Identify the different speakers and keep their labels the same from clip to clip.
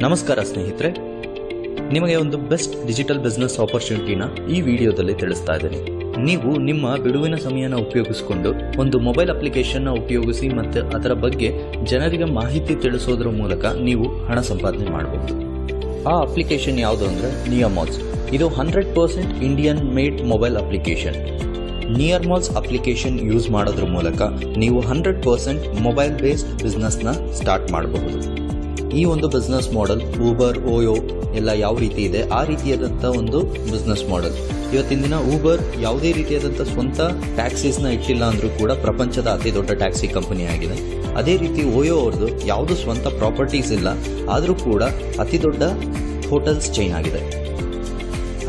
Speaker 1: ನಮಸ್ಕಾರ ಸ್ನೇಹಿತರೆ, ನಿಮಗೆ ಒಂದು ಬೆಸ್ಟ್ ಡಿಜಿಟಲ್ ಬಿಸ್ನೆಸ್ ಆಪರ್ಚುನಿಟಿನ ಈ ವಿಡಿಯೋದಲ್ಲಿ ತಿಳಿಸ್ತಾ ಇದ್ದೀನಿ. ನೀವು ನಿಮ್ಮ ಬಿಡುವಿನ ಸಮಯನ ಉಪಯೋಗಿಸಿಕೊಂಡು ಒಂದು ಮೊಬೈಲ್ ಅಪ್ಲಿಕೇಶನ್ನ ಉಪಯೋಗಿಸಿ ಮತ್ತು ಅದರ ಬಗ್ಗೆ ಜನರಿಗೆ ಮಾಹಿತಿ ತಿಳಿಸೋದ್ರ ಮೂಲಕ ನೀವು ಹಣ ಸಂಪಾದನೆ ಮಾಡಬಹುದು. ಆ ಅಪ್ಲಿಕೇಶನ್ ಯಾವುದು ಅಂದರೆ ನಿಯರ್ಮಾಲ್ಸ್. ಇದು 100% Indian made mobile application. Nearmalls application use ಮಾಡೋದ್ರ ಮೂಲಕ ನೀವು 100% ಮೊಬೈಲ್ ಬೇಸ್ಡ್ ಬಿಸ್ನೆಸ್ನ ಸ್ಟಾರ್ಟ್ ಮಾಡಬಹುದು. ಈ ಒಂದು ಬಿಸ್ನೆಸ್ ಮಾಡೆಲ್ ಊಬರ್, ಓಯೋ ಎಲ್ಲ ಯಾವ ರೀತಿ ಇದೆ ಆ ರೀತಿಯಾದಂಥ ಒಂದು ಬಿಸ್ನೆಸ್ ಮಾಡೆಲ್. ಇವತ್ತಿನ ದಿನ ಊಬರ್ ಯಾವುದೇ ರೀತಿಯಾದಂಥ ಸ್ವಂತ ಟ್ಯಾಕ್ಸೀಸ್ನ ಇಟ್ಟಿಲ್ಲ ಅಂದರೂ ಕೂಡ ಪ್ರಪಂಚದ ಅತಿ ದೊಡ್ಡ ಟ್ಯಾಕ್ಸಿ ಕಂಪನಿ ಆಗಿದೆ. ಅದೇ ರೀತಿ ಓಯೋ ಅವ್ರದ್ದು ಯಾವುದು ಸ್ವಂತ ಪ್ರಾಪರ್ಟೀಸ್ ಇಲ್ಲ ಆದರೂ ಕೂಡ ಅತಿ ದೊಡ್ಡ ಹೋಟೆಲ್ಸ್ ಚೈನ್ ಆಗಿದೆ.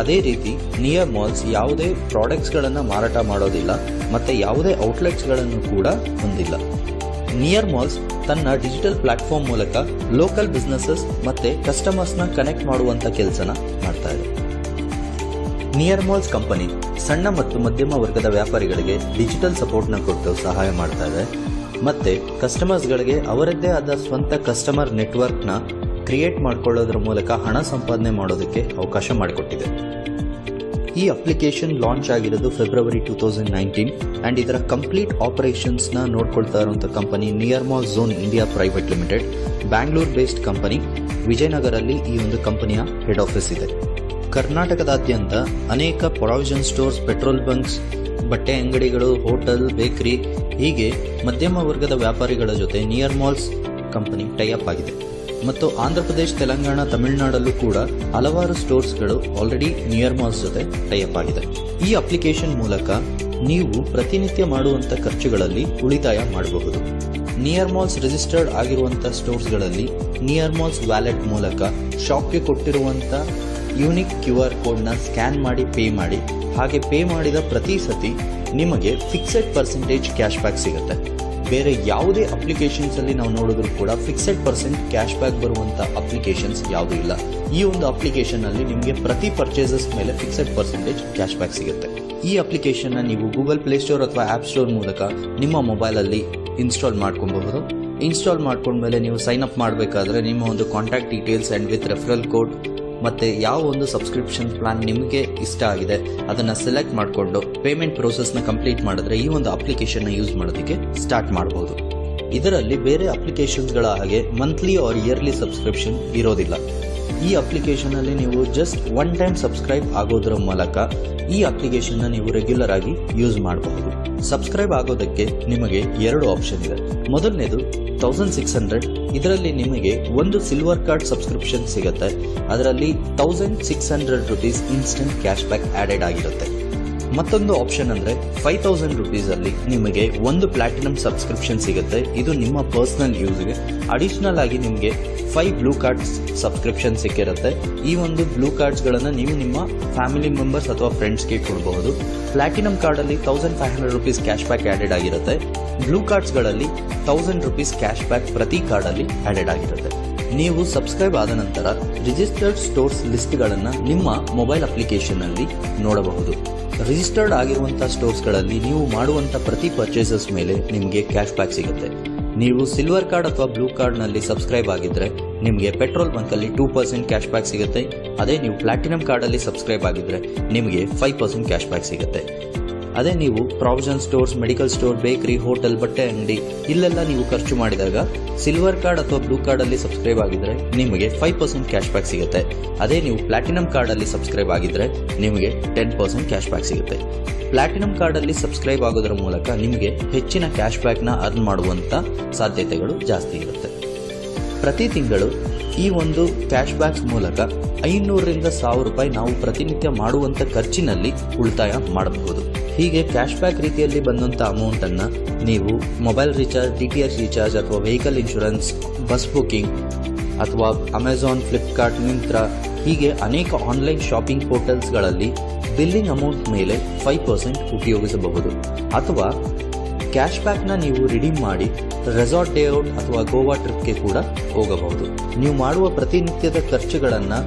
Speaker 1: ಅದೇ ರೀತಿ ನಿಯರ್ಮಾಲ್ಸ್ ಯಾವುದೇ ಪ್ರಾಡಕ್ಟ್ಸ್ಗಳನ್ನು ಮಾರಾಟ ಮಾಡೋದಿಲ್ಲ ಮತ್ತು ಯಾವುದೇ ಔಟ್ಲೆಟ್ಸ್ಗಳನ್ನು ಕೂಡ ಹೊಂದಿಲ್ಲ. ನಿಯರ್ಮಾಲ್ಸ್ ತನ್ನ ಡಿಜಿಟಲ್ ಪ್ಲಾಟ್ಫಾರ್ಮ್ ಮೂಲಕ ಲೋಕಲ್ ಬಿಸ್ನೆಸಸ್ ಮತ್ತು ಕಸ್ಟಮರ್ಸ್ನ ಕನೆಕ್ಟ್ ಮಾಡುವಂಥ ಕೆಲಸನ ಮಾಡ್ತಾ ಇದೆ. ನಿಯರ್ಮಾಲ್ಸ್ ಕಂಪನಿ ಸಣ್ಣ ಮತ್ತು ಮಧ್ಯಮ ವರ್ಗದ ವ್ಯಾಪಾರಿಗಳಿಗೆ ಡಿಜಿಟಲ್ ಸಪೋರ್ಟ್ನ ಕೊಟ್ಟು ಸಹಾಯ ಮಾಡ್ತಾ ಇದೆ ಮತ್ತು ಕಸ್ಟಮರ್ಸ್ಗಳಿಗೆ ಅವರದ್ದೇ ಆದ ಸ್ವಂತ ಕಸ್ಟಮರ್ ನೆಟ್ವರ್ಕ್ನ ಕ್ರಿಯೇಟ್ ಮಾಡಿಕೊಳ್ಳೋದ್ರ ಮೂಲಕ ಹಣ ಸಂಪಾದನೆ ಮಾಡೋದಕ್ಕೆ ಅವಕಾಶ ಮಾಡಿಕೊಟ್ಟಿದೆ. ಈ ಅಪ್ಲಿಕೇಶನ್ ಲಾಂಚ್ ಆಗಿರೋದು ಫೆಬ್ರವರಿ 2019 ಆ್ಯಂಡ್ ಇದರ ಕಂಪ್ಲೀಟ್ ಆಪರೇಷನ್ಸ್ನ ನೋಡ್ಕೊಳ್ತಾ ಇರುವಂಥ company Nearmall zone India private limited, Bangalore based company. ವಿಜಯನಗರಲ್ಲಿ ಈ ಒಂದು ಕಂಪನಿಯ ಹೆಡ್ ಆಫೀಸ್ ಇದೆ. ಕರ್ನಾಟಕದಾದ್ಯಂತ ಅನೇಕ ಪ್ರಾವಿಷನ್ ಸ್ಟೋರ್ಸ್, ಪೆಟ್ರೋಲ್ ಬಂಕ್ಸ್, ಬಟ್ಟೆ ಅಂಗಡಿಗಳು, ಹೋಟೆಲ್, ಬೇಕರಿ ಹೀಗೆ ಮಧ್ಯಮ ವರ್ಗದ ವ್ಯಾಪಾರಿಗಳ ಜೊತೆ ನಿಯರ್ಮಾಲ್ಸ್ ಕಂಪನಿ ಟೈಅಪ್ ಆಗಿದೆ. ಮತ್ತು ಆಂಧ್ರ ಪ್ರದೇಶ, ತೆಲಂಗಾಣ, ತಮಿಳುನಾಡಲ್ಲೂ ಕೂಡ ಹಲವಾರು ಸ್ಟೋರ್ಸ್ಗಳು ಆಲ್ರೆಡಿ ನಿಯರ್ಮಾಲ್ಸ್ ಜೊತೆ ಟೈಅಪ್ ಆಗಿದೆ. ಈ ಅಪ್ಲಿಕೇಶನ್ ಮೂಲಕ ನೀವು ಪ್ರತಿನಿತ್ಯ ಮಾಡುವಂಥ ಖರ್ಚುಗಳಲ್ಲಿ ಉಳಿತಾಯ ಮಾಡಬಹುದು. ನಿಯರ್ಮಾಲ್ಸ್ ರಿಜಿಸ್ಟರ್ಡ್ ಆಗಿರುವಂಥ ಸ್ಟೋರ್ಸ್ಗಳಲ್ಲಿ ನಿಯರ್ಮಾಲ್ಸ್ ವ್ಯಾಲೆಟ್ ಮೂಲಕ ಶಾಪ್ಗೆ ಕೊಟ್ಟಿರುವಂಥ ಯೂನಿಕ್ QR ಕೋಡ್ನ ಸ್ಕ್ಯಾನ್ ಮಾಡಿ ಪೇ ಮಾಡಿ. ಹಾಗೆ ಪೇ ಮಾಡಿದ ಪ್ರತಿ ಸತಿ ನಿಮಗೆ ಫಿಕ್ಸೆಡ್ ಪರ್ಸೆಂಟೇಜ್ ಕ್ಯಾಶ್ ಬ್ಯಾಕ್ ಸಿಗುತ್ತೆ. ಬೇರೆ ಯಾವುದೇ ಅಪ್ಲಿಕೇಶನ್ಸಲ್ಲಿ ನಾವು ನೋಡಿದ್ರು ಕೂಡ ಫಿಕ್ಸೆಡ್ % ಕ್ಯಾಶ್ ಬ್ಯಾಕ್ ಬರುವಂಥ ಅಪ್ಲಿಕೇಶನ್ಸ್ ಯಾವುದೂ ಇಲ್ಲ. ಈ ಒಂದು ಅಪ್ಲಿಕೇಶನ್ನಲ್ಲಿ ನಿಮಗೆ ಪ್ರತಿ ಪರ್ಚೇಸಸ್ ಮೇಲೆ ಫಿಕ್ಸೆಡ್ % ಕ್ಯಾಶ್ ಬ್ಯಾಕ್ ಸಿಗುತ್ತೆ. ಈ ಅಪ್ಲಿಕೇಶನ್ನ ನೀವು ಗೂಗಲ್ ಪ್ಲೇಸ್ಟೋರ್ ಅಥವಾ ಆ್ಯಪ್ ಸ್ಟೋರ್ ಮೂಲಕ ನಿಮ್ಮ ಮೊಬೈಲಲ್ಲಿ ಇನ್ಸ್ಟಾಲ್ ಮಾಡ್ಕೊಬಹುದು. ಇನ್ಸ್ಟಾಲ್ ಮಾಡ್ಕೊಂಡ್ಮೇಲೆ ನೀವು ಸೈನ್ ಅಪ್ ಮಾಡಬೇಕಾದ್ರೆ ನಿಮ್ಮ ಒಂದು contact details and with referral code ಮತ್ತು ಯಾವ ಒಂದು ಸಬ್ಸ್ಕ್ರಿಪ್ಷನ್ ಪ್ಲಾನ್ ನಿಮಗೆ ಇಷ್ಟ ಆಗಿದೆ ಅದನ್ನು ಸೆಲೆಕ್ಟ್ ಮಾಡಿಕೊಂಡು ಪೇಮೆಂಟ್ ಪ್ರೋಸೆಸ್ನ ಕಂಪ್ಲೀಟ್ ಮಾಡಿದ್ರೆ ಈ ಒಂದು ಅಪ್ಲಿಕೇಶನ್ನ ಯೂಸ್ ಮಾಡೋದಕ್ಕೆ ಸ್ಟಾರ್ಟ್ ಮಾಡ್ಬೋದು. ಇದರಲ್ಲಿ ಬೇರೆ ಅಪ್ಲಿಕೇಶನ್ಸ್ಗಳ ಹಾಗೆ ಮಂತ್ಲಿ ಆರ್ ಇಯರ್ಲಿ ಸಬ್ಸ್ಕ್ರಿಪ್ಷನ್ ಇರೋದಿಲ್ಲ. ಈ ಅಪ್ಲಿಕೇಶನಲ್ಲಿ ನೀವು ಜಸ್ಟ್ ಒನ್ ಟೈಮ್ ಸಬ್ಸ್ಕ್ರೈಬ್ ಆಗೋದ್ರ ಮೂಲಕ ಈ ಅಪ್ಲಿಕೇಶನ್ನ ನೀವು ರೆಗ್ಯುಲರ್ ಆಗಿ ಯೂಸ್ ಮಾಡಬಹುದು. ಸಬ್ಸ್ಕ್ರೈಬ್ ಆಗೋದಕ್ಕೆ ನಿಮಗೆ 2 ಆಪ್ಷನ್ ಇದೆ. ಮೊದಲನೇದು 1600. ಇದರಲ್ಲಿ ನಿಮಗೆ ಒಂದು ಸಿಲ್ವರ್ ಕಾರ್ಡ್ ಸಬ್ಸ್ಕ್ರಿಪ್ಷನ್ ಸಿಗುತ್ತೆ. ಅದರಲ್ಲಿ 1600 rupees instant cash back added ಆಗಿರುತ್ತೆ. ಮತ್ತೊಂದು ಆಪ್ಷನ್ ಅಂದರೆ 5000 ರೂಪೀಸಲ್ಲಿ ನಿಮಗೆ ಒಂದು ಪ್ಲಾಟಿನಮ್ ಸಬ್ಸ್ಕ್ರಿಪ್ಷನ್ ಸಿಗುತ್ತೆ. ಇದು ನಿಮ್ಮ ಪರ್ಸನಲ್ ಯೂಸ್ಗೆ. ಅಡಿಷನಲ್ ಆಗಿ ನಿಮಗೆ 5 ಬ್ಲೂ ಕಾರ್ಡ್ಸ್ ಸಬ್ಸ್ಕ್ರಿಪ್ಷನ್ ಸಿಕ್ಕಿರುತ್ತೆ. ಈ ಒಂದು ಬ್ಲೂ ಕಾರ್ಡ್ಸ್ಗಳನ್ನು ನೀವು ನಿಮ್ಮ ಫ್ಯಾಮಿಲಿ ಮೆಂಬರ್ಸ್ ಅಥವಾ ಫ್ರೆಂಡ್ಸ್ಗೆ ಕೊಡಬಹುದು. ಪ್ಲಾಟಿನಮ್ ಕಾರ್ಡಲ್ಲಿ 1500 ರೂಪೀಸ್ ಕ್ಯಾಶ್ ಬ್ಯಾಕ್ ಆ್ಯಡೆಡ್ ಆಗಿರುತ್ತೆ. ಬ್ಲೂ ಕಾರ್ಡ್ಸ್ಗಳಲ್ಲಿ 1000 ರೂಪೀಸ್ ಕ್ಯಾಶ್ ಬ್ಯಾಕ್ ಪ್ರತಿ ಕಾರ್ಡಲ್ಲಿ ಆ್ಯಡೆಡ್ ಆಗಿರುತ್ತೆ. ನೀವು ಸಬ್ಸ್ಕ್ರೈಬ್ ಆದ ನಂತರ ರಿಜಿಸ್ಟರ್ಡ್ ಸ್ಟೋರ್ಸ್ ಲಿಸ್ಟ್ಗಳನ್ನು ನಿಮ್ಮ ಮೊಬೈಲ್ ಅಪ್ಲಿಕೇಶನ್ನಲ್ಲಿ ನೋಡಬಹುದು. ರಿಜಿಸ್ಟರ್ಡ್ ಆಗಿರುವಂಥ ಸ್ಟೋರ್ಸ್ಗಳಲ್ಲಿ ನೀವು ಮಾಡುವಂಥ ಪ್ರತಿ ಪರ್ಚೇಸಸ್ ಮೇಲೆ ನಿಮಗೆ ಕ್ಯಾಶ್ ಬ್ಯಾಕ್ ಸಿಗುತ್ತೆ. ನೀವು ಸಿಲ್ವರ್ ಕಾರ್ಡ್ ಅಥವಾ ಬ್ಲೂ ಕಾರ್ಡ್ನಲ್ಲಿ ಸಬ್ಸ್ಕ್ರೈಬ್ ಆಗಿದ್ದರೆ ನಿಮಗೆ ಪೆಟ್ರೋಲ್ ಬಂಕಲ್ಲಿ 2% ಕ್ಯಾಶ್ ಬ್ಯಾಕ್ ಸಿಗುತ್ತೆ. ಅದೇ ನೀವು ಪ್ಲಾಟಿನಮ್ ಕಾರ್ಡಲ್ಲಿ ಸಬ್ಸ್ಕ್ರೈಬ್ ಆಗಿದ್ದರೆ ನಿಮಗೆ 5% ಕ್ಯಾಶ್ ಬ್ಯಾಕ್ ಸಿಗುತ್ತೆ. ಅದೇ ನೀವು provision stores, medical store, bakery, hotel, ಬಟ್ಟೆ ಅಂಗಡಿ ಇಲ್ಲೆಲ್ಲ ನೀವು ಖರ್ಚು ಮಾಡಿದಾಗ ಸಿಲ್ವರ್ ಕಾರ್ಡ್ ಅಥವಾ ಬ್ಲೂ ಕಾರ್ಡಲ್ಲಿ ಸಬ್ಸ್ಕ್ರೈಬ್ ಆಗಿದ್ದರೆ ನಿಮಗೆ 5% ಕ್ಯಾಶ್ ಬ್ಯಾಕ್ ಸಿಗುತ್ತೆ. ಅದೇ ನೀವು ಪ್ಲಾಟಿನಮ್ ಕಾರ್ಡಲ್ಲಿ ಸಬ್ಸ್ಕ್ರೈಬ್ ಆಗಿದ್ದರೆ ನಿಮಗೆ 10% ಕ್ಯಾಶ್ ಬ್ಯಾಕ್ ಸಿಗುತ್ತೆ. ಪ್ಲಾಟಿನಮ್ ಕಾರ್ಡಲ್ಲಿ ಸಬ್ಸ್ಕ್ರೈಬ್ ಆಗೋದ್ರ ಮೂಲಕ ನಿಮಗೆ ಹೆಚ್ಚಿನ ಕ್ಯಾಶ್ ಬ್ಯಾಕ್ನ ಅರ್ನ್ ಮಾಡುವಂಥ ಸಾಧ್ಯತೆಗಳು ಜಾಸ್ತಿ ಇರುತ್ತೆ. ಪ್ರತಿ ತಿಂಗಳು ಈ ಒಂದು ಕ್ಯಾಶ್ ಬ್ಯಾಕ್ಸ್ ಮೂಲಕ 500 ರಿಂದ 1000 ರೂಪಾಯಿ ನಾವು ಪ್ರತಿನಿತ್ಯ ಮಾಡುವಂಥ ಖರ್ಚಿನಲ್ಲಿ ಉಳಿತಾಯ ಮಾಡಬಹುದು. ಹೀಗೆ ಕ್ಯಾಶ್ ಬ್ಯಾಕ್ ರೀತಿಯಲ್ಲಿ ಬಂದಂಥ ಅಮೌಂಟನ್ನು ನೀವು ಮೊಬೈಲ್ ರೀಚಾರ್ಜ್, DTH ರೀಚಾರ್ಜ್ ಅಥವಾ ವೆಹಿಕಲ್ ಇನ್ಶೂರೆನ್ಸ್, ಬಸ್ ಬುಕಿಂಗ್ ಅಥವಾ ಅಮೆಝಾನ್, ಫ್ಲಿಪ್ಕಾರ್ಟ್, ಮಿಂತ್ರಾ ಹೀಗೆ ಅನೇಕ ಆನ್ಲೈನ್ ಶಾಪಿಂಗ್ ಪೋರ್ಟಲ್ಸ್ಗಳಲ್ಲಿ ಬಿಲ್ಲಿಂಗ್ ಅಮೌಂಟ್ ಮೇಲೆ 5% ಉಪಯೋಗಿಸಬಹುದು. ಅಥವಾ ಕ್ಯಾಶ್ ಬ್ಯಾಕ್ನ ನೀವು ರಿಡೀಮ್ ಮಾಡಿ ರೆಸಾರ್ಟ್ ಡೇ ಔಟ್ ಅಥವಾ ಗೋವಾ ಟ್ರಿಪ್ಗೆ ಕೂಡ ಹೋಗಬಹುದು. ನೀವು ಮಾಡುವ ಪ್ರತಿನಿತ್ಯದ ಖರ್ಚುಗಳನ್ನು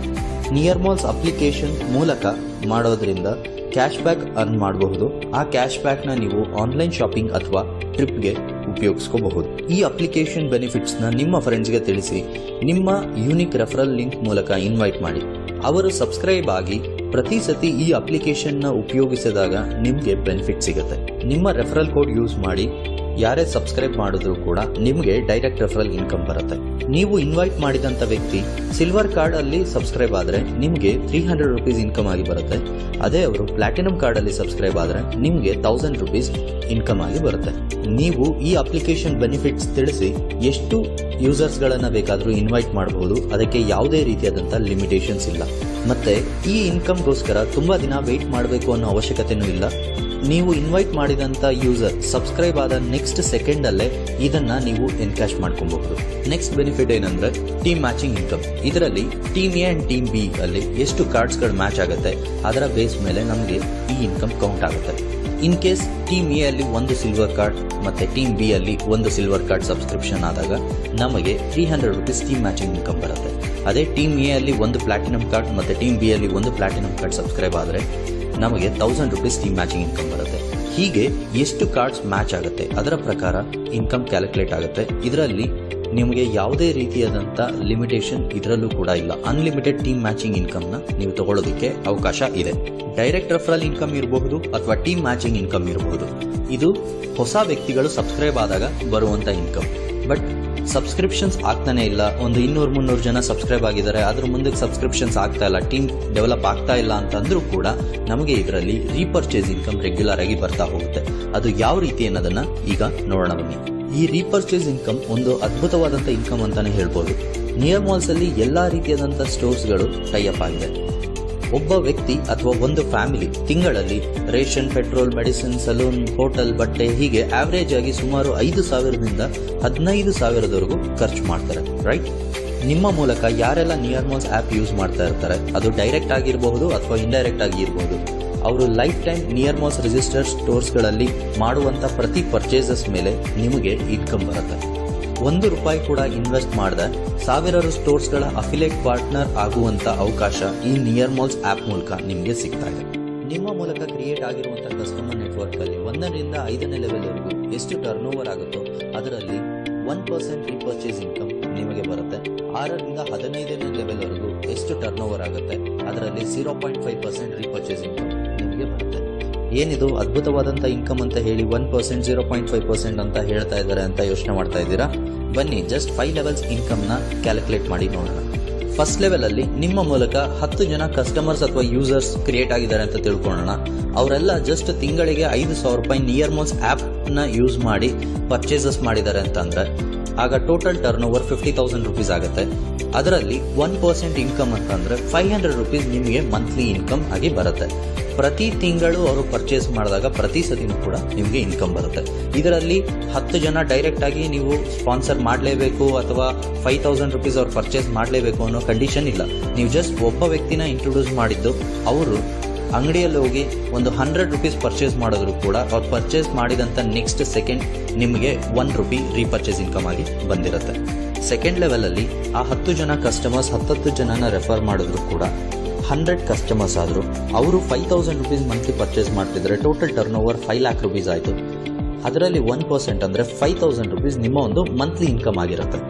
Speaker 1: ನಿಯರ್ಮಾಲ್ಸ್ ಅಪ್ಲಿಕೇಶನ್ ಮೂಲಕ ಮಾಡೋದ್ರಿಂದ ಕ್ಯಾಶ್ ಬ್ಯಾಕ್ ಅರ್ನ್ ಮಾಡಬಹುದು. ಆ ಕ್ಯಾಶ್ ಬ್ಯಾಕ್ನ ನೀವು ಆನ್ಲೈನ್ ಶಾಪಿಂಗ್ ಅಥವಾ ಟ್ರಿಪ್ಗೆ ಉಪಯೋಗಿಸ್ಕೋಬಹುದು. ಈ ಅಪ್ಲಿಕೇಶನ್ ಬೆನಿಫಿಟ್ಸ್ನ ನಿಮ್ಮ ಫ್ರೆಂಡ್ಸ್ಗೆ ತಿಳಿಸಿ, ನಿಮ್ಮ ಯೂನಿಕ್ ರೆಫರಲ್ ಲಿಂಕ್ ಮೂಲಕ ಇನ್ವೈಟ್ ಮಾಡಿ. ಅವರು ಸಬ್ಸ್ಕ್ರೈಬ್ ಆಗಿ ಪ್ರತಿ ಸತಿ ಈ ಅಪ್ಲಿಕೇಶನ್ನ ಉಪಯೋಗಿಸಿದಾಗ ನಿಮಗೆ ಬೆನಿಫಿಟ್ ಸಿಗುತ್ತೆ. ನಿಮ್ಮ ರೆಫರಲ್ ಕೋಡ್ ಯೂಸ್ ಮಾಡಿ ಯಾರೇ ಸಬ್ಸ್ಕ್ರೈಬ್ ಮಾಡಿದ್ರು ಕೂಡ ನಿಮಗೆ ಡೈರೆಕ್ಟ್ ರೆಫರಲ್ ಇನ್ಕಮ್ ಬರುತ್ತೆ. ನೀವು ಇನ್ವೈಟ್ ಮಾಡಿದಂಥ ವ್ಯಕ್ತಿ ಸಿಲ್ವರ್ ಕಾರ್ಡ್ ಅಲ್ಲಿ ಸಬ್ಸ್ಕ್ರೈಬ್ ಆದರೆ ನಿಮಗೆ 300 ರೂಪೀಸ್ ಇನ್ಕಮ್ ಆಗಿ ಬರುತ್ತೆ. ಅದೇ ಅವರು ಪ್ಲಾಟಿನಂ ಕಾರ್ಡ್ ಅಲ್ಲಿ ಸಬ್ಸ್ಕ್ರೈಬ್ ಆದರೆ ನಿಮಗೆ 1000 ರೂಪೀಸ್ ಇನ್ಕಮ್ ಆಗಿ ಬರುತ್ತೆ. ನೀವು ಈ ಅಪ್ಲಿಕೇಶನ್ ಬೆನಿಫಿಟ್ಸ್ ತಿಳಿಸಿ ಎಷ್ಟು ಯೂಸರ್ಸ್ಗಳನ್ನು ಬೇಕಾದರೂ ಇನ್ವೈಟ್ ಮಾಡಬಹುದು. ಅದಕ್ಕೆ ಯಾವುದೇ ರೀತಿಯಾದಂಥ ಲಿಮಿಟೇಷನ್ಸ್ ಇಲ್ಲ. ಮತ್ತೆ ಈ ಇನ್ಕಮ್ಗೋಸ್ಕರ ತುಂಬ ದಿನ ವೆಯ್ಟ್ ಮಾಡಬೇಕು ಅನ್ನೋ ಅವಶ್ಯಕತೆಯೂ ಇಲ್ಲ. ನೀವು ಇನ್ವೈಟ್ ಮಾಡಿದಂಥ ಯೂಸರ್ ಸಬ್ಸ್ಕ್ರೈಬ್ ಆದ ನೆಕ್ಸ್ಟ್ ಸೆಕೆಂಡಲ್ಲೇ ಇದನ್ನು ನೀವು ಎನ್ಕ್ಯಾಶ್ ಮಾಡ್ಕೊಬಹುದು. ನೆಕ್ಸ್ಟ್ ಬೆನಿಫಿಟ್ ಏನಂದರೆ ಟೀಮ್ ಮ್ಯಾಚಿಂಗ್ ಇನ್ಕಮ್. ಇದರಲ್ಲಿ team A and team B ಅಲ್ಲಿ ಎಷ್ಟು ಕಾರ್ಡ್ಸ್ಗಳು ಮ್ಯಾಚ್ ಆಗುತ್ತೆ ಅದರ ಬೇಸ್ ಮೇಲೆ ನಮಗೆ ಈ ಇನ್ಕಮ್ ಕೌಂಟ್ ಆಗುತ್ತೆ. ಇನ್ ಕೇಸ್ ಟೀಮ್ ಎ ಅಲ್ಲಿ ಒಂದು ಸಿಲ್ವರ್ ಕಾರ್ಡ್ ಮತ್ತು ಟೀಮ್ ಬಿ ಅಲ್ಲಿ ಒಂದು ಸಿಲ್ವರ್ ಕಾರ್ಡ್ ಸಬ್ಸ್ಕ್ರಿಪ್ಷನ್ ಆದಾಗ ನಮಗೆ 300 ರೂಪೀಸ್ ಟೀಮ್ ಮ್ಯಾಚಿಂಗ್ ಇನ್ಕಮ್ ಬರುತ್ತೆ. ಅದೇ ಟೀಮ್ ಎ ಅಲ್ಲಿ ಒಂದು ಪ್ಲಾಟಿನಂ ಕಾರ್ಡ್ ಮತ್ತು ಟೀಮ್ ಬಿ ಅಲ್ಲಿ ಒಂದು ಪ್ಲಾಟಿನಂ ಕಾರ್ಡ್ ಸಬ್ಸ್ಕ್ರೈಬ್ ಆದರೆ ನಮಗೆ 1000 ರೂಪೀಸ್ ಟೀಮ್ ಮ್ಯಾಚಿಂಗ್ ಇನ್ಕಮ್ ಬರುತ್ತೆ. ಹೀಗೆ ಎಷ್ಟು ಕಾರ್ಡ್ಸ್ ಮ್ಯಾಚ್ ಆಗುತ್ತೆ ಅದರ ಪ್ರಕಾರ ಇನ್ಕಮ್ ಕ್ಯಾಲ್ಕುಲೇಟ್ ಆಗುತ್ತೆ. ಇದರಲ್ಲಿ ನಿಮಗೆ ಯಾವುದೇ ರೀತಿಯಾದಂಥ ಲಿಮಿಟೇಷನ್ ಇದರಲ್ಲೂ ಕೂಡ ಇಲ್ಲ. ಅನ್ಲಿಮಿಟೆಡ್ ಟೀಮ್ ಮ್ಯಾಚಿಂಗ್ ಇನ್ಕಮ್ನ ನೀವು ತಗೊಳ್ಳೋದಕ್ಕೆ ಅವಕಾಶ ಇದೆ. ಡೈರೆಕ್ಟ್ ರೆಫರಲ್ ಇನ್ಕಮ್ ಇರಬಹುದು ಅಥವಾ ಟೀಮ್ ಮ್ಯಾಚಿಂಗ್ ಇನ್ಕಮ್ ಇರಬಹುದು. ಇದು ಹೊಸ ವ್ಯಕ್ತಿಗಳು ಸಬ್ಸ್ಕ್ರೈಬ್ ಆದಾಗ ಬರುವಂಥ ಇನ್ಕಮ್. ಬಟ್ ಸಬ್ಸ್ಕ್ರಿಪ್ಷನ್ಸ್ ಆಗ್ತಾನೆ ಇಲ್ಲ. ಒಂದು 200-300 ಜನ ಸಬ್ಸ್ಕ್ರೈಬ್ ಆಗಿದ್ದಾರೆ, ಅದ್ರ ಮುಂದಕ್ಕೆ ಸಬ್ಸ್ಕ್ರಿಪ್ಷನ್ಸ್ ಆಗ್ತಾ ಇಲ್ಲ, ಟೀಮ್ ಡೆವಲಪ್ ಆಗ್ತಾ ಇಲ್ಲ ಅಂತಂದ್ರೂ ಕೂಡ ನಮಗೆ ಇದರಲ್ಲಿ ರೀಪರ್ಚೇಸ್ ಇನ್ಕಮ್ ರೆಗ್ಯುಲರ್ ಆಗಿ ಬರ್ತಾ ಹೋಗುತ್ತೆ. ಅದು ಯಾವ ರೀತಿ ಅನ್ನೋದನ್ನ ಈಗ ನೋಡೋಣ ಬನ್ನಿ. ಈ ರೀಪರ್ಚೇಸ್ ಇನ್ಕಮ್ ಒಂದು ಅದ್ಭುತವಾದಂಥ ಇನ್ಕಮ್ ಅಂತಾನೆ ಹೇಳ್ಬೋದು. ನಿಯರ್ ಮಾಲ್ಸ್ ಅಲ್ಲಿ ಎಲ್ಲಾ ರೀತಿಯಾದಂಥ ಸ್ಟೋರ್ಸ್ಗಳು ಟೈಅಪ್ ಆಗಿದೆ. ಒಬ್ಬ ವ್ಯಕ್ತಿ ಅಥವಾ ಒಂದು ಫ್ಯಾಮಿಲಿ ತಿಂಗಳಲ್ಲಿ ration, petrol, medicine, salon, hotel, ಬಟ್ಟೆ ಹೀಗೆ ಆವರೇಜ್ ಆಗಿ ಸುಮಾರು 5,000ದಿಂದ 15,000ವರೆಗೂ ಖರ್ಚು ಮಾಡ್ತಾರೆ, ರೈಟ್? ನಿಮ್ಮ ಮೂಲಕ ಯಾರೆಲ್ಲ ನಿಯರ್ ಮಾಲ್ಸ್ ಆ್ಯಪ್ ಯೂಸ್ ಮಾಡ್ತಾ ಇರ್ತಾರೆ, ಅದು ಡೈರೆಕ್ಟ್ ಆಗಿರಬಹುದು ಅಥವಾ ಇಂಡೈರೆಕ್ಟ್ ಆಗಿ ಇರಬಹುದು, ಅವರು life time near malls registered ಸ್ಟೋರ್ಸ್ಗಳಲ್ಲಿ ಮಾಡುವಂಥ ಪ್ರತಿ ಪರ್ಚೇಸಸ್ ಮೇಲೆ ನಿಮಗೆ ಇನ್ಕಮ್ ಬರುತ್ತೆ. ₹1 ಕೂಡ ಇನ್ವೆಸ್ಟ್ ಮಾಡದೆ ಸಾವಿರಾರು ಸ್ಟೋರ್ಸ್ಗಳ ಅಫಿಲಿಯೇಟ್ ಪಾರ್ಟ್ನರ್ ಆಗುವಂಥ ಅವಕಾಶ ಈ ನಿಯರ್ ಮಾಲ್ಸ್ ಆ್ಯಪ್ ಮೂಲಕ ನಿಮಗೆ ಸಿಗ್ತಾ ಇದೆ. ನಿಮ್ಮ ಮೂಲಕ ಕ್ರಿಯೇಟ್ ಆಗಿರುವಂಥ ಕಸ್ಟಮರ್ ನೆಟ್ವರ್ಕಲ್ಲಿ 1ರಿಂದ 5ನೇ ಲೆವೆಲ್ವರೆಗೂ ಎಷ್ಟು ಟರ್ನ್ ಓವರ್ ಆಗುತ್ತೋ ಅದರಲ್ಲಿ 1% ರೀಪರ್ಚೇಸ್ ಇನ್ಕಮ್ ನಿಮಗೆ ಬರುತ್ತೆ. 6ರಿಂದ 15ನೇ ಲೆವೆಲ್ವರೆಗೂ ಎಷ್ಟು ಟರ್ನ್ ಓವರ್ ಆಗುತ್ತೆ ಅದರಲ್ಲಿ 0.5% ರೀಪರ್ಚೇಸ್ ಇನ್ಕಮ್ ನಿಮಗೆ ಬರುತ್ತೆ. ಏನಿದು ಅದ್ಭುತವಾದಂಥ ಇನ್ಕಮ್ ಅಂತ ಹೇಳಿ 1%, 0.5% ಅಂತ ಹೇಳ್ತಾ ಇದ್ದಾರೆ ಅಂತ ಯೋಚನೆ ಮಾಡ್ತಾ ಇದ್ದೀರಾ? ಬನ್ನಿ ಜಸ್ಟ್ 5 ಲೆವೆಲ್ಸ್ ಇನ್ಕಮ್ನ ಕ್ಯಾಲ್ಕುಲೇಟ್ ಮಾಡಿ ನೋಡೋಣ. ಫಸ್ಟ್ ಲೆವೆಲಲ್ಲಿ ನಿಮ್ಮ ಮೂಲಕ 10 ಜನ ಕಸ್ಟಮರ್ಸ್ ಅಥವಾ ಯೂಸರ್ಸ್ ಕ್ರಿಯೇಟ್ ಆಗಿದ್ದಾರೆ ಅಂತ ತಿಳ್ಕೊಳ್ಳೋಣ. ಅವರೆಲ್ಲ ಜಸ್ಟ್ ತಿಂಗಳಿಗೆ ₹5,000 ನಿಯರ್ ಮಾಲ್ಸ್ ಆ್ಯಪ್ನ ಯೂಸ್ ಮಾಡಿ ಪರ್ಚೇಸಸ್ ಮಾಡಿದ್ದಾರೆ ಅಂತಂದರೆ ಆಗ ಟೋಟಲ್ ಟರ್ನ್ ಓವರ್ 50,000 ರೂಪೀಸ್ ಆಗುತ್ತೆ. ಅದರಲ್ಲಿ 1% ಇನ್ಕಮ್ ಅಂತಂದರೆ 500 ರೂಪೀಸ್ ನಿಮಗೆ ಮಂತ್ಲಿ ಇನ್ಕಮ್ ಆಗಿ ಬರುತ್ತೆ. ಪ್ರತಿ ತಿಂಗಳು ಅವರು ಪರ್ಚೇಸ್ ಮಾಡಿದಾಗ ಪ್ರತಿ ಸತಿನೂ ಕೂಡ ನಿಮಗೆ ಇನ್ಕಮ್ ಬರುತ್ತೆ. ಇದರಲ್ಲಿ 10 ಜನ ಡೈರೆಕ್ಟ್ ಆಗಿ ನೀವು ಸ್ಪಾನ್ಸರ್ ಮಾಡಲೇಬೇಕು ಅಥವಾ 5,000 ರೂಪೀಸ್ ಅವ್ರು ಪರ್ಚೇಸ್ ಮಾಡಲೇಬೇಕು ಅನ್ನೋ ಕಂಡೀಷನ್ ಇಲ್ಲ. ನೀವು ಜಸ್ಟ್ ಒಬ್ಬ ವ್ಯಕ್ತಿನ ಇಂಟ್ರೊಡ್ಯೂಸ್ ಮಾಡಿದ್ದು ಅವರು ಅಂಗಡಿಯಲ್ಲಿ ಹೋಗಿ ಒಂದು 100 ರೂಪೀಸ್ ಪರ್ಚೇಸ್ ಮಾಡಿದ್ರು ಕೂಡ ಅವ್ರು ಪರ್ಚೇಸ್ ಮಾಡಿದಂಥ ನೆಕ್ಸ್ಟ್ ಸೆಕೆಂಡ್ ನಿಮಗೆ ₹1 ರೀಪರ್ಚೇಸ್ ಇನ್ಕಮ್ ಆಗಿ ಬಂದಿರುತ್ತೆ. ಸೆಕೆಂಡ್ ಲೆವೆಲಲ್ಲಿ ಆ 10 ಜನ ಕಸ್ಟಮರ್ಸ್ 10 ಜನನ ರೆಫರ್ ಮಾಡಿದ್ರು ಕೂಡ 100 ಕಸ್ಟಮರ್ಸ್ ಆದರೂ ಅವರು 5,000 ರೂಪೀಸ್ ಮಂತ್ಲಿ ಪರ್ಚೇಸ್ ಮಾಡ್ತಿದ್ರೆ total turn over 5 lac rupees ಆಯಿತು. ಅದರಲ್ಲಿ 1% ಅಂದರೆ 5,000 ರೂಪೀಸ್ ನಿಮ್ಮ ಒಂದು ಮಂತ್ಲಿ ಇನ್ಕಮ್ ಆಗಿರುತ್ತೆ.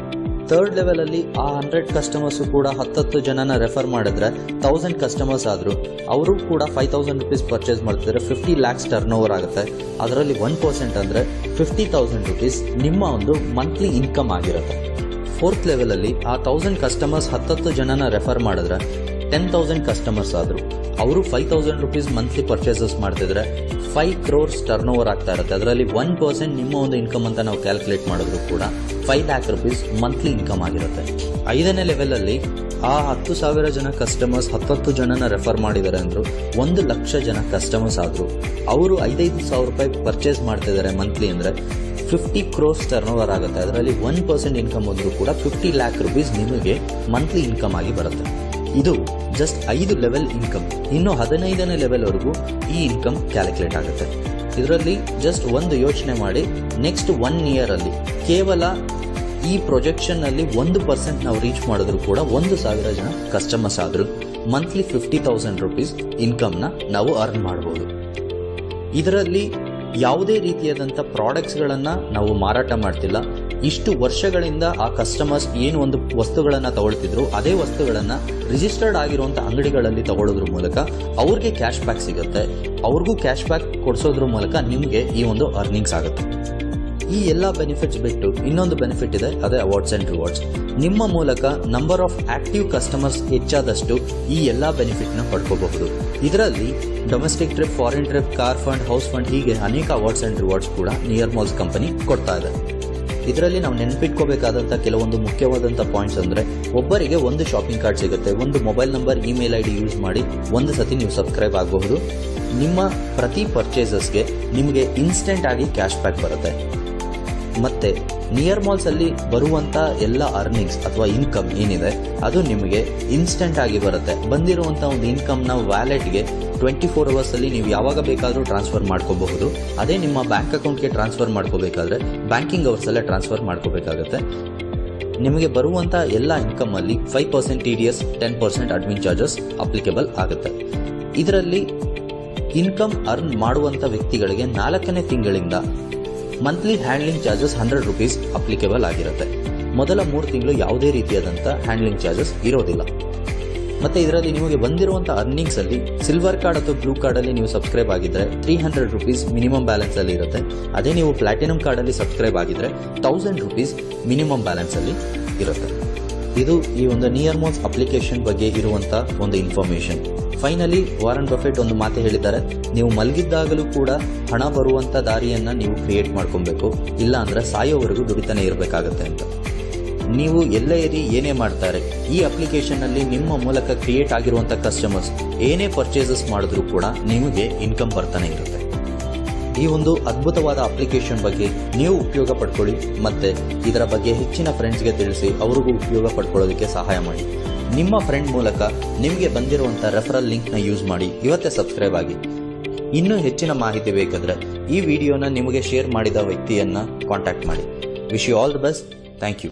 Speaker 1: ಥರ್ಡ್ ಲೆವೆಲಲ್ಲಿ ಆ 100 ಕಸ್ಟಮರ್ಸು ಕೂಡ 10 ಜನನ ರೆಫರ್ ಮಾಡಿದ್ರೆ 1000 ಕಸ್ಟಮರ್ಸ್ ಆದರೂ ಅವರು ಕೂಡ 5,000 ರೂಪೀಸ್ ಪರ್ಚೇಸ್ ಮಾಡ್ತಿದ್ರೆ 50 ಲ್ಯಾಕ್ಸ್ ಟರ್ನ್ ಓವರ್ ಆಗುತ್ತೆ. ಅದರಲ್ಲಿ 1% ಅಂದರೆ 50,000 ರೂಪೀಸ್ ನಿಮ್ಮ ಒಂದು ಮಂತ್ಲಿ ಇನ್ಕಮ್ ಆಗಿರುತ್ತೆ. ಫೋರ್ತ್ ಲೆವೆಲಲ್ಲಿ ಆ 1000 ಕಸ್ಟಮರ್ಸ್ 10 ಜನನ ರೆಫರ್ ಮಾಡಿದ್ರೆ 10,000 ಕಸ್ಟಮರ್ಸ್ ಆದರು ಅವರು 5,000 ರೂಪೀಸ್ ಮಂತ್ಲಿ ಪರ್ಚೇಸಸ್ ಮಾಡ್ತಿದ್ರೆ 5 crores ಟರ್ನ್ ಓವರ್ ಆಗ್ತಾ ಇರುತ್ತೆ. ಅದರಲ್ಲಿ 1% ನಿಮ್ಮ ಒಂದು ಇನ್ಕಮ್ ಅಂತ ನಾವು ಕ್ಯಾಲ್ಕುಲೇಟ್ ಮಾಡಿದ್ರು ಕೂಡ 5 lakh ರೂಪೀಸ್ ಮಂತ್ಲಿ ಇನ್ಕಮ್ ಆಗಿರುತ್ತೆ. 5ನೇ ಲೆವೆಲಲ್ಲಿ ಆ 10,000 ಜನ ಕಸ್ಟಮರ್ಸ್ 10 ಜನನ ರೆಫರ್ ಮಾಡಿದ್ದಾರೆ ಅಂದರು 1,00,000 ಜನ ಕಸ್ಟಮರ್ಸ್ ಆದರು ಅವರು 5,000 ರೂಪಾಯಿ ಪರ್ಚೇಸ್ ಮಾಡ್ತಿದ್ದಾರೆ ಮಂತ್ಲಿ ಅಂದರೆ 50 crores ಟರ್ನ್ ಓವರ್ ಆಗುತ್ತೆ. ಅದರಲ್ಲಿ 1% ಇನ್ಕಮ್ ಹೋದರೂ ಕೂಡ 50 lakh ರೂಪೀಸ್ ನಿಮಗೆ ಮಂತ್ಲಿ ಇನ್ಕಮ್ ಆಗಿ ಬರುತ್ತೆ. ಇದು ಜಸ್ಟ್ 5 ಲೆವೆಲ್ ಇನ್ಕಮ್. ಇನ್ನು 15ನೇ ಲೆವೆಲ್ವರೆಗೂ ಈ ಇನ್ಕಮ್ ಕ್ಯಾಲ್ಕುಲೇಟ್ ಆಗುತ್ತೆ. ಇದರಲ್ಲಿ ಜಸ್ಟ್ ಒಂದು ಯೋಚನೆ ಮಾಡಿ, ನೆಕ್ಸ್ಟ್ 1 year ಅಲ್ಲಿ ಕೇವಲ ಈ ಪ್ರೊಜೆಕ್ಷನ್ನಲ್ಲಿ 1% ನಾವು ರೀಚ್ ಮಾಡಿದ್ರು ಕೂಡ 1,000 ಜನ ಕಸ್ಟಮರ್ಸ್ ಆದರೂ ಮಂತ್ಲಿ 50,000 ರೂಪೀಸ್ ಇನ್ಕಮ್ನ ನಾವು ಅರ್ನ್ ಮಾಡ್ಬೋದು. ಇದರಲ್ಲಿ ಯಾವುದೇ ರೀತಿಯಾದಂಥ ಪ್ರಾಡಕ್ಟ್ಸ್ಗಳನ್ನು ನಾವು ಮಾರಾಟ ಮಾಡ್ತಿಲ್ಲ. ಇಷ್ಟು ವರ್ಷಗಳಿಂದ ಆ ಕಸ್ಟಮರ್ಸ್ ಏನು ಒಂದು ವಸ್ತುಗಳನ್ನು ತಗೊಳ್ತಿದ್ರು ಅದೇ ವಸ್ತುಗಳನ್ನು ರಿಜಿಸ್ಟರ್ಡ್ ಆಗಿರುವಂಥ ಅಂಗಡಿಗಳಲ್ಲಿ ತಗೊಳ್ಳೋದ್ರ ಮೂಲಕ ಅವ್ರಿಗೆ ಕ್ಯಾಶ್ ಬ್ಯಾಕ್ ಸಿಗುತ್ತೆ. ಅವ್ರಿಗೂ ಕ್ಯಾಶ್ ಬ್ಯಾಕ್ ಕೊಡಿಸೋದ್ರ ಮೂಲಕ ನಿಮಗೆ ಈ ಒಂದು ಅರ್ನಿಂಗ್ಸ್ ಆಗುತ್ತೆ. ಈ ಎಲ್ಲ ಬೆನಿಫಿಟ್ಸ್ ಬಿಟ್ಟು ಇನ್ನೊಂದು ಬೆನಿಫಿಟ್ ಇದೆ, ಅದೇ ಅವಾರ್ಡ್ಸ್ ಆ್ಯಂಡ್ ರಿವಾರ್ಡ್ಸ್. ನಿಮ್ಮ ಮೂಲಕ ನಂಬರ್ ಆಫ್ ಆಕ್ಟಿವ್ ಕಸ್ಟಮರ್ಸ್ ಹೆಚ್ಚಾದಷ್ಟು ಈ ಎಲ್ಲ ಬೆನಿಫಿಟ್ನ ಪಡ್ಕೋಬಹುದು. ಇದರಲ್ಲಿ domestic trip, foreign trip, car fund, house fund ಹೀಗೆ ಅನೇಕ ಅವಾರ್ಡ್ಸ್ ಆ್ಯಂಡ್ ರಿವಾರ್ಡ್ಸ್ ಕೂಡ ನಿಯರ್ ಮಾಲ್ಸ್ ಕಂಪನಿ ಕೊಡ್ತಾ ಇದೆ. ಇದರಲ್ಲಿ ನಾವು ನೆನಪಿಟ್ಕೋಬೇಕಾದಂಥ ಕೆಲವೊಂದು ಮುಖ್ಯವಾದಂಥ ಪಾಯಿಂಟ್ಸ್ ಅಂದರೆ, ಒಬ್ಬರಿಗೆ ಒಂದು ಶಾಪಿಂಗ್ ಕಾರ್ಡ್ ಸಿಗುತ್ತೆ, ಒಂದು mobile number, email ID use ಮಾಡಿ ಒಂದು ಸತಿ ನೀವು ಸಬ್ಸ್ಕ್ರೈಬ್ ಆಗಬಹುದು. ನಿಮ್ಮ ಪ್ರತಿ ಪರ್ಚೇಸಸ್ಗೆ ನಿಮಗೆ ಇನ್ಸ್ಟೆಂಟ್ ಆಗಿ ಕ್ಯಾಶ್ ಬ್ಯಾಕ್ ಬರುತ್ತೆ. ಮತ್ತು ನಿಯರ್ ಮಾಲ್ಸಲ್ಲಿ ಬರುವಂಥ ಎಲ್ಲ ಅರ್ನಿಂಗ್ಸ್ ಅಥವಾ ಇನ್ಕಮ್ ಏನಿದೆ ಅದು ನಿಮಗೆ ಇನ್ಸ್ಟೆಂಟ್ ಆಗಿ ಬರುತ್ತೆ. ಬಂದಿರುವಂಥ ಒಂದು ಇನ್ಕಮ್ನ ವ್ಯಾಲೆಟ್ಗೆ 24 ಅವರ್ಸಲ್ಲಿ ನೀವು ಯಾವಾಗ ಬೇಕಾದರೂ ಟ್ರಾನ್ಸ್ಫರ್ ಮಾಡ್ಕೋಬಹುದು. ಅದೇ ನಿಮ್ಮ ಬ್ಯಾಂಕ್ ಅಕೌಂಟ್ಗೆ ಟ್ರಾನ್ಸ್ಫರ್ ಮಾಡ್ಕೋಬೇಕಾದ್ರೆ ಬ್ಯಾಂಕಿಂಗ್ ಅವರ್ಸಲ್ಲೇ ಟ್ರಾನ್ಸ್ಫರ್ ಮಾಡ್ಕೋಬೇಕಾಗತ್ತೆ. ನಿಮಗೆ ಬರುವಂಥ ಎಲ್ಲ ಇನ್ಕಮಲ್ಲಿ 5% TDS, 10% ಅಡ್ಮಿನ್ ಚಾರ್ಜಸ್ ಅಪ್ಲಿಕೇಬಲ್ ಆಗುತ್ತೆ. ಇದರಲ್ಲಿ ಇನ್ಕಮ್ ಅರ್ನ್ ಮಾಡುವಂಥ ವ್ಯಕ್ತಿಗಳಿಗೆ 4ನೇ ತಿಂಗಳಿಂದ monthly handling charges 100 rupees applicable ಆಗಿರುತ್ತೆ. ಮೊದಲ 3 ತಿಂಗಳು ಯಾವುದೇ ರೀತಿಯಾದಂಥ ಹ್ಯಾಂಡ್ಲಿಂಗ್ ಚಾರ್ಜಸ್ ಇರೋದಿಲ್ಲ. ಮತ್ತು ಇದರಲ್ಲಿ ನಿಮಗೆ ಬಂದಿರುವಂಥ ಅರ್ನಿಂಗ್ಸಲ್ಲಿ ಸಿಲ್ವರ್ ಕಾರ್ಡ್ ಅಥವಾ ಬ್ಲೂ ಕಾರ್ಡಲ್ಲಿ ನೀವು ಸಬ್ಸ್ಕ್ರೈಬ್ ಆಗಿದ್ದರೆ 300 ರೂಪೀಸ್ ಮಿನಿಮಮ್ ಬ್ಯಾಲೆನ್ಸಲ್ಲಿ ಇರುತ್ತೆ. ಅದೇ ನೀವು ಪ್ಲಾಟಿನಮ್ ಕಾರ್ಡಲ್ಲಿ ಸಬ್ಸ್ಕ್ರೈಬ್ ಆಗಿದ್ದರೆ 1000 ರೂಪೀಸ್ ಮಿನಿಮಮ್ ಬ್ಯಾಲೆನ್ಸಲ್ಲಿ ಇರುತ್ತೆ. ಇದು ಈ ಒಂದು ನಿಯರ್ ಮಾಲ್ಸ್ ಅಪ್ಲಿಕೇಶನ್ ಬಗ್ಗೆ ಇರುವಂಥ ಒಂದು ಇನ್ಫಾರ್ಮೇಷನ್. ಫೈನಲಿ ವಾರನ್ ಬಫೆಟ್ ಒಂದು ಮಾತು ಹೇಳಿದ್ದಾರೆ, ನೀವು ಮಲಗಿದ್ದಾಗಲೂ ಕೂಡ ಹಣ ಬರುವಂಥ ದಾರಿಯನ್ನು ನೀವು ಕ್ರಿಯೇಟ್ ಮಾಡ್ಕೊಬೇಕು, ಇಲ್ಲ ಅಂದರೆ ಸಾಯೋವರೆಗೂ ದುಡಿತಾನೆ ಇರಬೇಕಾಗತ್ತೆ ಅಂತ. ನೀವು ಎಲ್ಲೇ ಇರಿ, ಏನೇ ಮಾಡ್ತಾರೆ, ಈ ಅಪ್ಲಿಕೇಶನ್ನಲ್ಲಿ ನಿಮ್ಮ ಮೂಲಕ ಕ್ರಿಯೇಟ್ ಆಗಿರುವಂಥ ಕಸ್ಟಮರ್ಸ್ ಏನೇ ಪರ್ಚೇಸಸ್ ಮಾಡಿದ್ರೂ ಕೂಡ ನಿಮಗೆ ಇನ್ಕಮ್ ಬರ್ತಾನೆ ಇರುತ್ತೆ. ಈ ಒಂದು ಅದ್ಭುತವಾದ ಅಪ್ಲಿಕೇಶನ್ ಬಗ್ಗೆ ನೀವು ಉಪಯೋಗ ಪಡ್ಕೊಳ್ಳಿ ಮತ್ತು ಇದರ ಬಗ್ಗೆ ಹೆಚ್ಚಿನ ಫ್ರೆಂಡ್ಸ್ಗೆ ತಿಳಿಸಿ ಅವ್ರಿಗೂ ಉಪಯೋಗ ಪಡ್ಕೊಳ್ಳೋದಕ್ಕೆ ಸಹಾಯ ಮಾಡಿ. ನಿಮ್ಮ ಫ್ರೆಂಡ್ ಮೂಲಕ ನಿಮಗೆ ಬಂದಿರುವಂಥ ರೆಫರಲ್ ಲಿಂಕ್ನ ಯೂಸ್ ಮಾಡಿ ಇವತ್ತೇ ಸಬ್ಸ್ಕ್ರೈಬ್ ಆಗಿ. ಇನ್ನೂ ಹೆಚ್ಚಿನ ಮಾಹಿತಿ ಬೇಕಾದರೆ ಈ ವಿಡಿಯೋನ ನಿಮಗೆ ಶೇರ್ ಮಾಡಿದ ವ್ಯಕ್ತಿಯನ್ನು ಕಾಂಟ್ಯಾಕ್ಟ್ ಮಾಡಿ. Wish you all the best. Thank you.